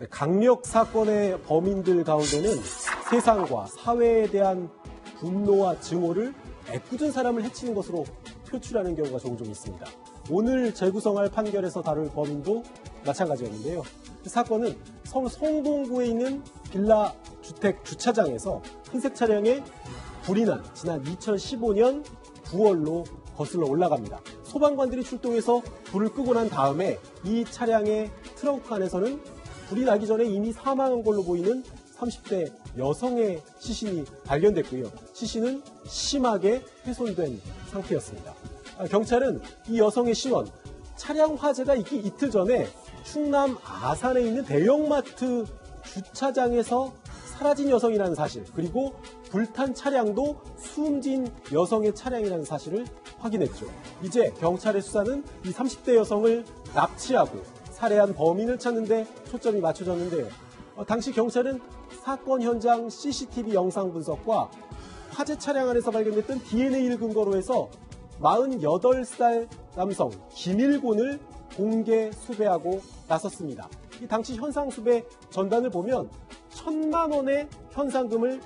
강력 사건의 범인들 가운데는 세상과 사회에 대한 분노와 증오를 애꿎은 사람을 해치는 것으로 표출하는 경우가 종종 있습니다. 오늘 재구성할 판결에서 다룰 범인도 마찬가지였는데요. 그 사건은 서울 성동구에 있는 빌라 주택 주차장에서 흰색 차량에 불이 난 지난 2015년 9월로 거슬러 올라갑니다. 소방관들이 출동해서 불을 끄고 난 다음에 이 차량의 트렁크 안에서는 불이 나기 전에 이미 사망한 걸로 보이는 30대 여성의 시신이 발견됐고요. 시신은 심하게 훼손된 상태였습니다. 경찰은 이 여성의 신원, 차량 화재가 있기 이틀 전에 충남 아산에 있는 대형마트 주차장에서 사라진 여성이라는 사실, 그리고 불탄 차량도 숨진 여성의 차량이라는 사실을 확인했죠. 이제 경찰의 수사는 이 30대 여성을 납치하고 살해한 범인을 찾는 데 초점이 맞춰졌는데요. 당시 경찰은 사건 현장 CCTV 영상 분석과 화재 차량 안에서 발견됐던 DNA를 근거로 해서 48살 남성 김일곤을 공개 수배하고 나섰습니다. 이 당시 현상 수배 전단을 보면 1,000만 원의 현상금을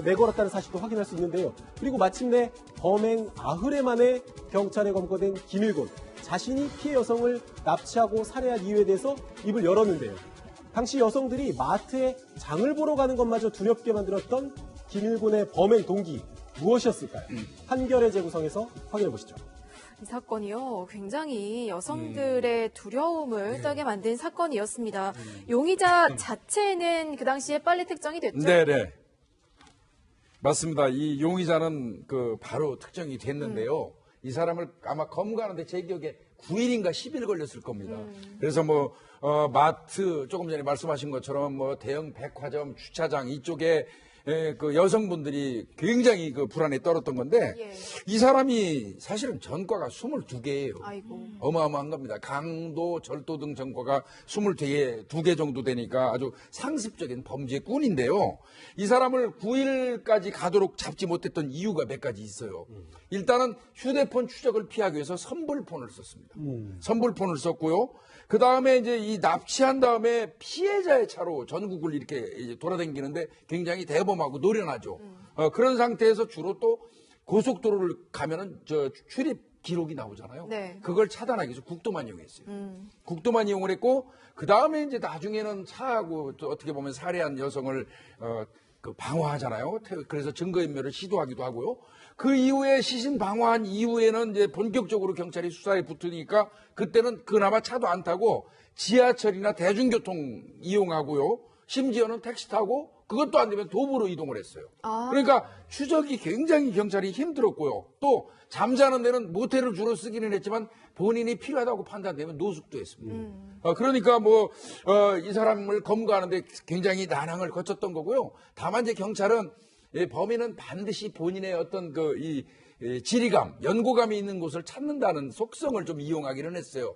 내걸었다는 사실도 확인할 수 있는데요. 그리고 마침내 범행 나흘 만에 경찰에 검거된 김일곤, 자신이 피해 여성을 납치하고 살해한 이유에 대해서 입을 열었는데요. 당시 여성들이 마트에 장을 보러 가는 것마저 두렵게 만들었던 김일곤의 범행 동기 무엇이었을까요? 판결의 재구성에서 확인해 보시죠. 이 사건이요, 굉장히 여성들의 두려움을 따게 만든 사건이었습니다. 용의자 자체는 그 당시에 빨리 특정이 됐죠? 네네. 맞습니다. 이 용의자는 바로 특정이 됐는데요. 이 사람을 아마 검거하는데 제 기억에 9일인가 10일 걸렸을 겁니다. 그래서 마트, 조금 전에 말씀하신 것처럼 대형 백화점, 주차장 이쪽에 여성분들이 굉장히 불안에 떨었던 건데, 예. 이 사람이 사실은 전과가 22개예요. 아이고. 어마어마한 겁니다. 강도, 절도 등 전과가 22개 정도 되니까 아주 상습적인 범죄꾼인데요. 이 사람을 9일까지 가도록 잡지 못했던 이유가 몇 가지 있어요. 일단은 휴대폰 추적을 피하기 위해서 선불폰을 썼습니다. 선불폰을 썼고요. 그 다음에 이제 이 납치한 다음에 피해자의 차로 전국을 이렇게 돌아다니는데 굉장히 대범하고 노련하죠. 그런 상태에서 주로 또 고속도로를 가면은 출입 기록이 나오잖아요. 네. 그걸 차단하기 위해서 국도만 이용했어요. 국도만 이용을 했고, 그 다음에 이제 나중에는 차하고 또 어떻게 보면 살해한 여성을 방어하잖아요. 그래서 증거인멸을 시도하기도 하고요. 그 이후에 시신 방어한 이후에는 이제 본격적으로 경찰이 수사에 붙으니까 그때는 그나마 차도 안 타고 지하철이나 대중교통 이용하고요. 심지어는 택시 타고 그것도 안 되면 도보로 이동을 했어요. 그러니까 추적이 굉장히 경찰이 힘들었고요. 또 잠자는 데는 모텔을 주로 쓰기는 했지만 본인이 필요하다고 판단되면 노숙도 했습니다. 그러니까 이 사람을 검거하는데 굉장히 난항을 거쳤던 거고요. 다만 이제 경찰은 범인은 반드시 본인의 어떤 지리감, 연고감이 있는 곳을 찾는다는 속성을 좀 이용하기는 했어요.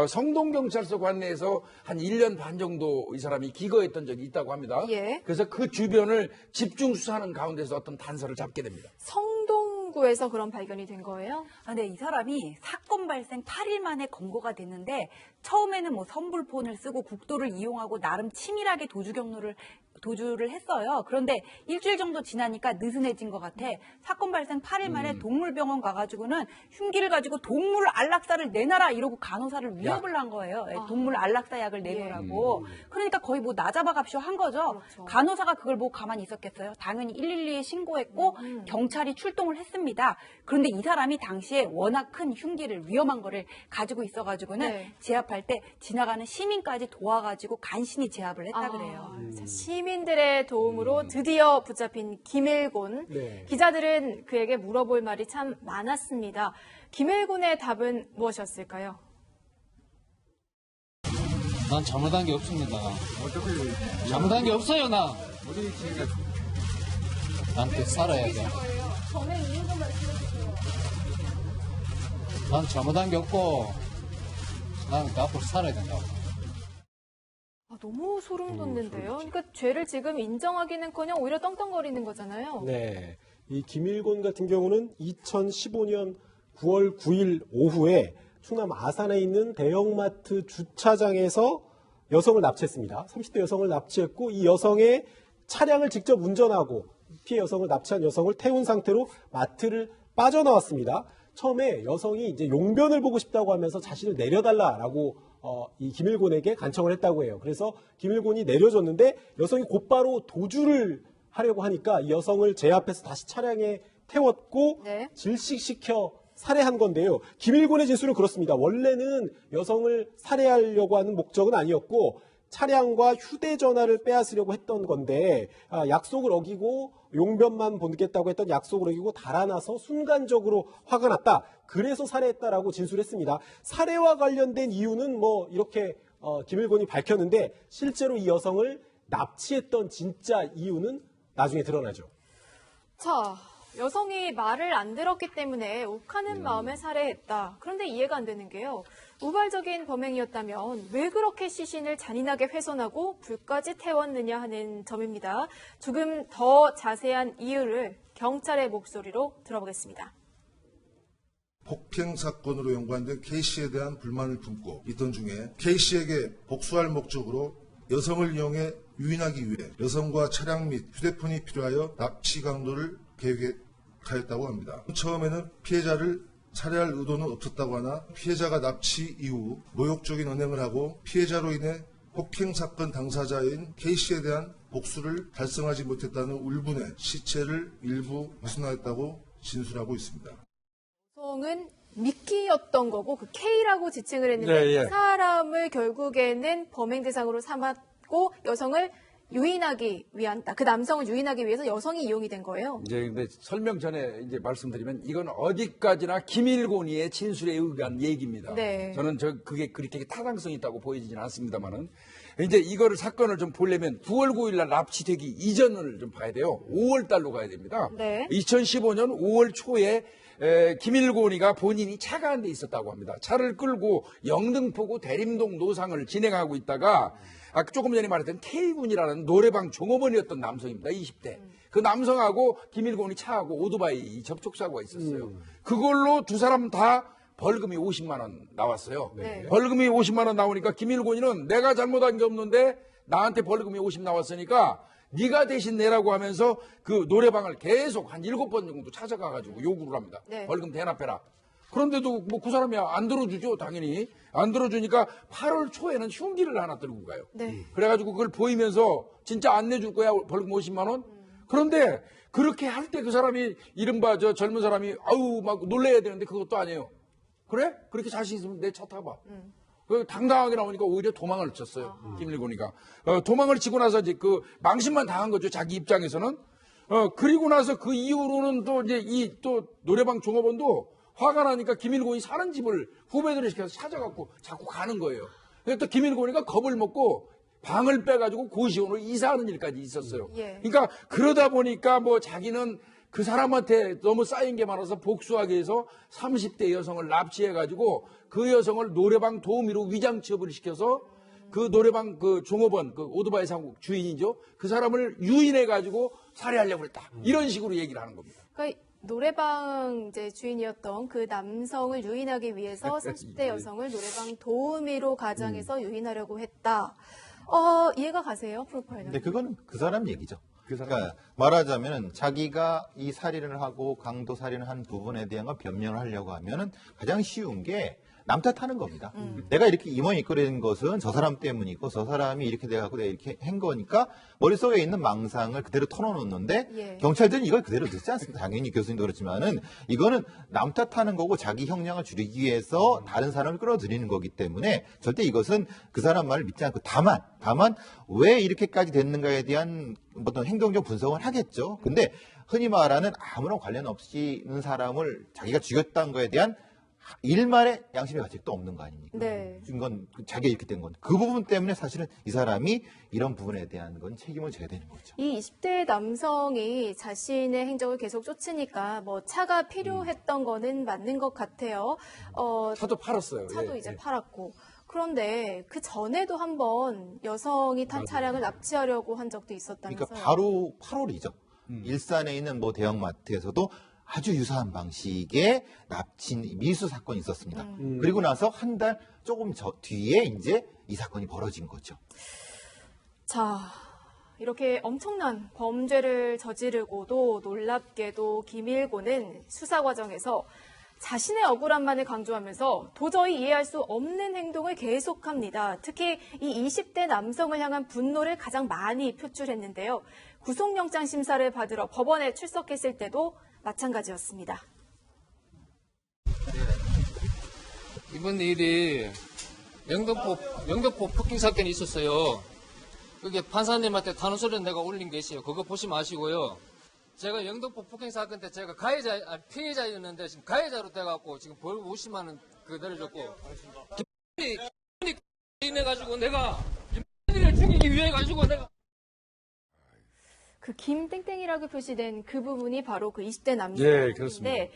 성동경찰서 관내에서 한 1년 반 정도 이 사람이 기거했던 적이 있다고 합니다. 예. 그래서 그 주변을 집중 수사하는 가운데서 어떤 단서를 잡게 됩니다. 성동구에서 그런 발견이 된 거예요? 네, 이 사람이 사건 발생 8일 만에 검거가 됐는데 처음에는 선불폰을 쓰고 국도를 이용하고 나름 치밀하게 도주를 했어요. 그런데 일주일 정도 지나니까 느슨해진 것 같아. 사건 발생 8일 만에 동물병원 가가지고는 흉기를 가지고 동물 안락사를 내놔라 이러고 간호사를 위협을 한 거예요. 동물 안락사 약을 내놓으라고. 그러니까 거의 나잡아갑쇼 한 거죠. 그렇죠. 간호사가 그걸 보고 가만히 있었겠어요. 당연히 112에 신고했고 경찰이 출동을 했습니다. 그런데 이 사람이 당시에 워낙 큰 흉기를 위험한 거를 가지고 있어가지고는 네. 제압할 때 지나가는 시민까지 도와가지고 간신히 제압을 했다 그래요. 자, 시민들의 도움으로 드디어 붙잡힌 김일곤. 네. 기자들은 그에게 물어볼 말이 참 많았습니다. 김일곤의 답은 무엇이었을까요? 난 잘못한 게 없습니다. 잘못한 게 없어요, 나. 나한테 살아야 돼. 난 잘못한 게 없고, 난 앞으로 살아야 된다고. 너무 소름 돋는데요. 그러니까 죄를 지금 인정하기는커녕 오히려 떵떵거리는 거잖아요. 네. 이 김일곤 같은 경우는 2015년 9월 9일 오후에 충남 아산에 있는 대형마트 주차장에서 여성을 납치했습니다. 30대 여성을 납치했고 이 여성의 차량을 직접 운전하고 피해 여성을 납치한 여성을 태운 상태로 마트를 빠져나왔습니다. 처음에 여성이 이제 용변을 보고 싶다고 하면서 자신을 내려달라라고 이 김일곤에게 간청을 했다고 해요. 그래서 김일곤이 내려줬는데 여성이 곧바로 도주를 하려고 하니까 이 여성을 제압해서 다시 차량에 태웠고 네. 질식시켜 살해한 건데요. 김일곤의 진술은 그렇습니다. 원래는 여성을 살해하려고 하는 목적은 아니었고 차량과 휴대전화를 빼앗으려고 했던 건데 약속을 어기고 용변만 보겠다고 했던 약속을 어기고 달아나서 순간적으로 화가 났다. 그래서 살해했다라고 진술했습니다. 살해와 관련된 이유는 뭐 이렇게 김일곤이 밝혔는데 실제로 이 여성을 납치했던 진짜 이유는 나중에 드러나죠. 자, 여성이 말을 안 들었기 때문에 욱하는 마음에 살해했다. 그런데 이해가 안 되는 게요. 우발적인 범행이었다면 왜 그렇게 시신을 잔인하게 훼손하고 불까지 태웠느냐 하는 점입니다. 조금 더 자세한 이유를 경찰의 목소리로 들어보겠습니다. 폭행 사건으로 연관된 K씨에 대한 불만을 품고 있던 중에 K씨에게 복수할 목적으로 여성을 이용해 유인하기 위해 여성과 차량 및 휴대폰이 필요하여 납치 강도를 계획하였다고 합니다. 처음에는 피해자를 살해할 의도는 없었다고 하나 피해자가 납치 이후 모욕적인 언행을 하고 피해자로 인해 폭행 사건 당사자인 K씨에 대한 복수를 달성하지 못했다는 울분에 시체를 일부 훼손하였다고 진술하고 있습니다. 여성은 미끼였던 거고 그 K라고 지칭을 했는데 네, 예. 그 사람을 결국에는 범행 대상으로 삼았고 여성을 유인하기 위한 그 남성을 유인하기 위해서 여성이 이용이 된 거예요. 이제 근데 설명 전에 이제 말씀드리면 이건 어디까지나 김일곤이의 진술에 의한 얘기입니다. 네. 저는 그게 그렇게 타당성이 있다고 보이지는 않습니다만은 이제 이거를 사건을 좀 보려면 9월 9일 날 납치되기 이전을 좀 봐야 돼요. 5월 달로 가야 됩니다. 네. 2015년 5월 초에 김일곤이가 본인이 차가 한 대 있었다고 합니다. 차를 끌고 영등포구 대림동 노상을 진행하고 있다가 조금 전에 말했던 K군이라는 노래방 종업원이었던 남성입니다. 20대. 그 남성하고 김일곤이 차하고 오토바이 접촉사고가 있었어요. 그걸로 두 사람 다 벌금이 50만 원 나왔어요. 네. 벌금이 50만 원 나오니까 김일곤이는 내가 잘못한 게 없는데 나한테 벌금이 50 나왔으니까 네가 대신 내라고 하면서 그 노래방을 계속 한 7번 정도 찾아가가지고 요구를 합니다. 네. 벌금 대납해라. 그런데도 뭐 그 사람이 안 들어주죠, 당연히. 안 들어주니까 8월 초에는 흉기를 하나 들고 가요. 네. 그래가지고 그걸 보이면서 진짜 안 내줄 거야, 벌금 50만 원? 그런데 그렇게 할 때 그 사람이 이른바 저 젊은 사람이 아우 막 놀래야 되는데 그것도 아니에요. 그래? 그렇게 자신 있으면 내 차 타봐. 그 당당하게 나오니까 오히려 도망을 쳤어요. 김일곤이가. 도망을 치고 나서 이제 그 망신만 당한 거죠. 자기 입장에서는. 그리고 나서 그 이후로는 또 이제 이 또 노래방 종업원도 화가 나니까 김일곤이 사는 집을 후배들을 시켜서 찾아갖고 자꾸 가는 거예요. 그래서 또 김일곤이가 겁을 먹고 방을 빼가지고 고시원으로 이사하는 일까지 있었어요. 예. 그러니까 그러다 보니까 뭐 자기는 그 사람한테 너무 쌓인 게 많아서 복수하기 위해서 30대 여성을 납치해가지고 그 여성을 노래방 도우미로 위장 취업을 시켜서 그 노래방 그 종업원, 그 오토바이 상국 주인이죠. 그 사람을 유인해가지고 살해하려고 했다. 이런 식으로 얘기를 하는 겁니다. 그러니까 노래방 이제 주인이었던 그 남성을 유인하기 위해서 30대 여성을 노래방 도우미로 가장해서 유인하려고 했다. 이해가 가세요, 프로파일러? 근데 그건 그 사람 얘기죠. 그 사람. 그러니까 말하자면은 자기가 이 살인을 하고 강도 살인을 한 부분에 대한 걸 변명을 하려고 하면은 가장 쉬운 게 남 탓하는 겁니다. 내가 이렇게 임원이 이끌어낸 것은 저 사람 때문이고 저 사람이 이렇게 돼갖고 내가 이렇게 한 거니까 머릿속에 있는 망상을 그대로 털어놓는데 예. 경찰들은 이걸 그대로 듣지 않습니다. 당연히 교수님도 그렇지만은 이거는 남 탓하는 거고 자기 형량을 줄이기 위해서 다른 사람을 끌어들이는 거기 때문에 절대 이것은 그 사람 말을 믿지 않고 다만 왜 이렇게까지 됐는가에 대한 어떤 행동적 분석을 하겠죠. 근데 흔히 말하는 아무런 관련 없이 있는 사람을 자기가 죽였다는 거에 대한 일말의 양심의 가책도 없는 거 아닙니까? 네. 이건 자기가 이렇게 된 건. 그 부분 때문에 사실은 이 사람이 이런 부분에 대한 건 책임을 져야 되는 거죠. 이 20대 남성이 자신의 행적을 계속 쫓으니까 뭐 차가 필요했던 거는 맞는 것 같아요. 차도 팔았어요. 차도 예, 이제 예. 팔았고. 그런데 그 전에도 한번 여성이 탄 차량을 납치하려고 한 적도 있었다면서요. 그러니까 바로 8월이죠. 일산에 있는 뭐 대형마트에서도 아주 유사한 방식의 납치 미수 사건이 있었습니다. 그리고 나서 한 달 조금 뒤에 이제 이 사건이 벌어진 거죠. 자, 이렇게 엄청난 범죄를 저지르고도 놀랍게도 김일곤은 수사 과정에서 자신의 억울함만을 강조하면서 도저히 이해할 수 없는 행동을 계속합니다. 특히 이 20대 남성을 향한 분노를 가장 많이 표출했는데요. 구속영장 심사를 받으러 법원에 출석했을 때도 마찬가지였습니다. 이번 일이 영등포 폭행 사건이 있었어요. 그게 판사님한테 탄원서를 내가 올린 게 있어요. 그거 보시 마시고요. 제가 영등포 폭행 사건 때 제가 피해자였는데 지금 가해자로 돼갖고 지금 벌 50만 원 내려줬고 김건희 인해가지고 내가 김건희를 죽이기 위해 가지고 내가 그 김땡땡이라고 표시된 그 부분이 바로 그 20대 남성인데 예, 그렇습니다.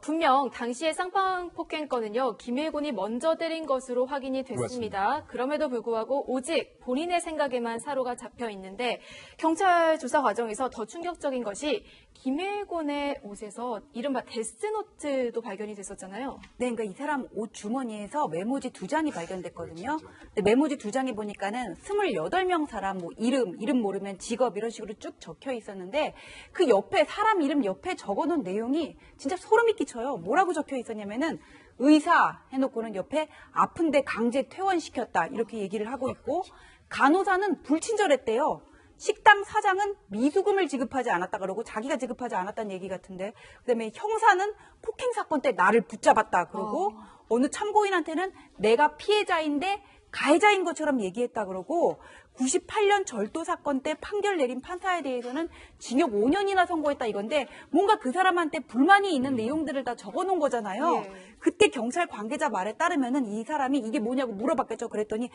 분명 당시의 쌍방 폭행건은요, 김일곤이 먼저 때린 것으로 확인이 됐습니다. 그럼에도 불구하고 오직 본인의 생각에만 사로가 잡혀 있는데 경찰 조사 과정에서 더 충격적인 것이 김일곤의 옷에서 이른바 데스노트도 발견이 됐었잖아요. 네, 그러니까 이 사람 옷 주머니에서 메모지 2장이 발견됐거든요. 근데 메모지 2장에 보니까는 28명 사람 뭐 이름 모르면 직업 이런 식으로 쭉 적혀 있었는데 그 옆에 사람 이름 옆에 적어놓은 내용이 진짜 소름이 끼쳐요. 뭐라고 적혀 있었냐면은 의사 해놓고는 옆에 아픈데 강제 퇴원시켰다 이렇게 얘기를 하고 있고 간호사는 불친절했대요. 식당 사장은 미수금을 지급하지 않았다 그러고 자기가 지급하지 않았다는 얘기 같은데 그다음에 형사는 폭행 사건 때 나를 붙잡았다 그러고 어느 참고인한테는 내가 피해자인데 가해자인 것처럼 얘기했다 그러고 98년 절도 사건 때 판결 내린 판사에 대해서는 징역 5년이나 선고했다 이건데 뭔가 그 사람한테 불만이 있는 내용들을 다 적어놓은 거잖아요. 예. 그때 경찰 관계자 말에 따르면은 이 사람이 이게 뭐냐고 물어봤겠죠. 그랬더니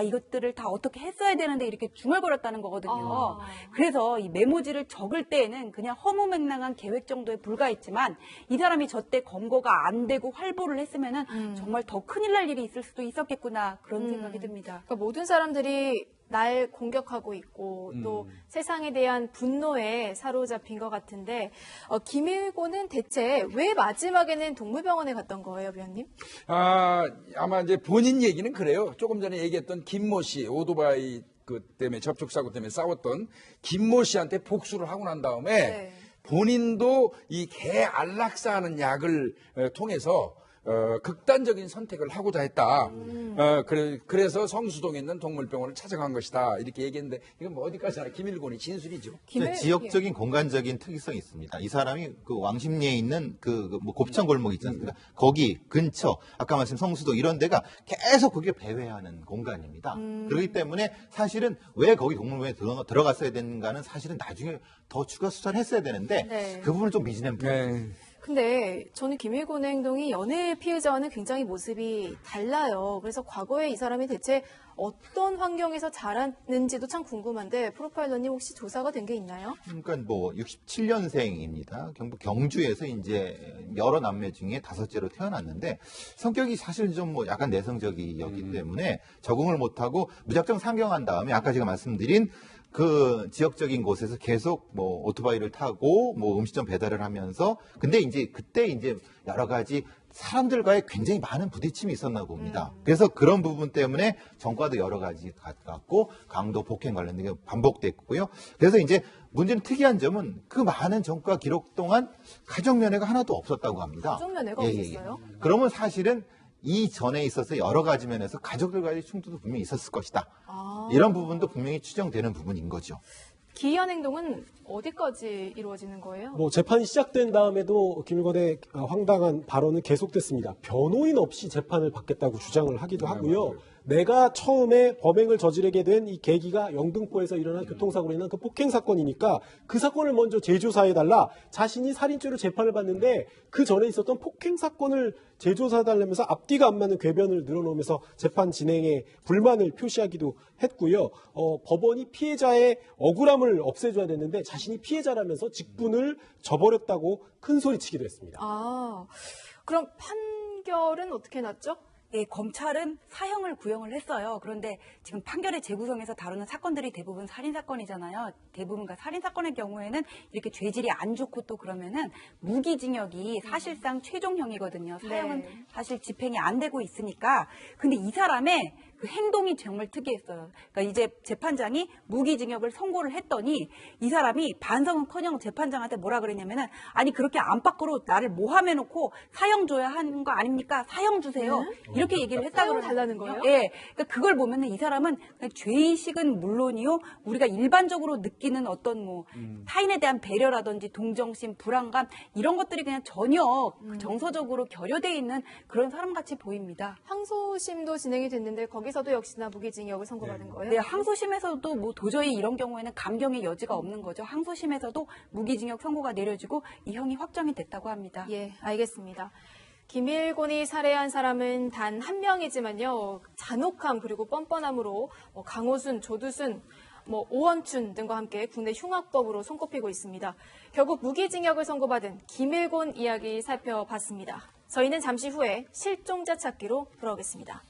이것들을 다 어떻게 했어야 되는데 이렇게 중얼거렸다는 거거든요. 그래서 이 메모지를 적을 때에는 그냥 허무맹랑한 계획 정도에 불과했지만 이 사람이 저때 검거가 안 되고 활보를 했으면은 정말 더 큰일 날 일이 있을 수도 있었겠구나 그런 생각이 듭니다. 그러니까 모든 사람들이 날 공격하고 있고 또 세상에 대한 분노에 사로잡힌 것 같은데 김일곤은 대체 왜 마지막에는 동물병원에 갔던 거예요, 위원님? 아마 이제 본인 얘기는 그래요. 조금 전에 얘기했던 김모 씨 오토바이 그 때문에 접촉사고 때문에 싸웠던 김모 씨한테 복수를 하고 난 다음에 네. 본인도 이 개 안락사하는 약을 통해서 극단적인 선택을 하고자 했다. 그래서 성수동에 있는 동물병원을 찾아간 것이다. 이렇게 얘기했는데 이건 뭐 어디까지나 김일곤이 진술이죠. 지역적인 공간적인 특이성이 있습니다. 이 사람이 그 왕십리에 있는 뭐 곱창 골목 있지 않습니까? 거기 근처 아까 말씀 성수도 이런 데가 계속 그게 배회하는 공간입니다. 그렇기 때문에 사실은 왜 거기 동물병원에 들어갔어야 되는가는 사실은 나중에 더 추가 수사를 했어야 되는데 네. 그 부분을 좀 미진한 부분입니다. 근데 저는 김일곤의 행동이 연애 피해자와는 굉장히 모습이 달라요. 그래서 과거에 이 사람이 대체 어떤 환경에서 자랐는지도 참 궁금한데 프로파일러님 혹시 조사가 된 게 있나요? 그러니까 뭐 67년생입니다. 경북 경주에서 이제 여러 남매 중에 5째로 태어났는데 성격이 사실 좀 뭐 약간 내성적이었기 때문에 적응을 못하고 무작정 상경한 다음에 아까 제가 말씀드린 그 지역적인 곳에서 계속 뭐 오토바이를 타고 뭐 음식점 배달을 하면서 근데 이제 그때 이제 여러 가지 사람들과의 굉장히 많은 부딪힘이 있었나 봅니다. 그래서 그런 부분 때문에 전과도 여러 가지 갖고 강도 폭행 관련된 게 반복됐고요. 그래서 이제 문제는 특이한 점은 그 많은 전과 기록 동안 가족면회가 하나도 없었다고 합니다. 가족면회가 없었어요? 그러면 사실은 이 전에 있어서 여러 가지 면에서 가족들과의 충돌도 분명히 있었을 것이다. 이런 부분도 분명히 추정되는 부분인 거죠. 기이한 행동은 어디까지 이루어지는 거예요? 뭐 재판이 시작된 다음에도 김일곤의 황당한 발언은 계속됐습니다. 변호인 없이 재판을 받겠다고 주장을 하기도 하고요. 내가 처음에 범행을 저지르게 된 이 계기가 영등포에서 일어난 교통사고로 인한 그 폭행 사건이니까 그 사건을 먼저 재조사해달라. 자신이 살인죄로 재판을 받는데 그 전에 있었던 폭행 사건을 재조사해달라면서 앞뒤가 안 맞는 궤변을 늘어놓으면서 재판 진행에 불만을 표시하기도 했고요. 법원이 피해자의 억울함을 없애줘야 됐는데 자신이 피해자라면서 직분을 저버렸다고 큰 소리치기도 했습니다. 그럼 판결은 어떻게 났죠? 예, 검찰은 사형을 구형을 했어요. 그런데 지금 판결의 재구성에서 다루는 사건들이 대부분 살인사건이잖아요. 대부분과 살인사건의 경우에는 이렇게 죄질이 안 좋고 또 그러면은 무기징역이 사실상 최종형이거든요. 사형은 네. 사실 집행이 안 되고 있으니까. 근데 이 사람의 그 행동이 정말 특이했어요. 그러니까 이제 재판장이 무기징역을 선고를 했더니 이 사람이 반성은커녕 재판장한테 뭐라 그랬냐면은 아니 그렇게 안팎으로 나를 모함해놓고 사형 줘야 하는 거 아닙니까? 사형 주세요. 이렇게 얘기를 했다고 사형 달라는 거예요? 예, 그러니까 그걸 보면은 이 사람은 그냥 죄의식은 물론이요, 우리가 일반적으로 느끼는 어떤 뭐 타인에 대한 배려라든지 동정심, 불안감 이런 것들이 그냥 전혀 정서적으로 결여돼 있는 그런 사람같이 보입니다. 항소심도 진행이 됐는데 거기서도 역시나 무기징역을 선고받은 거예요? 네, 항소심에서도 뭐 도저히 이런 경우에는 감경의 여지가 없는 거죠. 항소심에서도 무기징역 선고가 내려지고 이 형이 확정이 됐다고 합니다. 예, 알겠습니다. 김일곤이 살해한 사람은 단 한 명이지만요. 잔혹함 그리고 뻔뻔함으로 강호순, 조두순, 오원춘 등과 함께 국내 흉악범으로 손꼽히고 있습니다. 결국 무기징역을 선고받은 김일곤 이야기 살펴봤습니다. 저희는 잠시 후에 실종자 찾기로 돌아오겠습니다.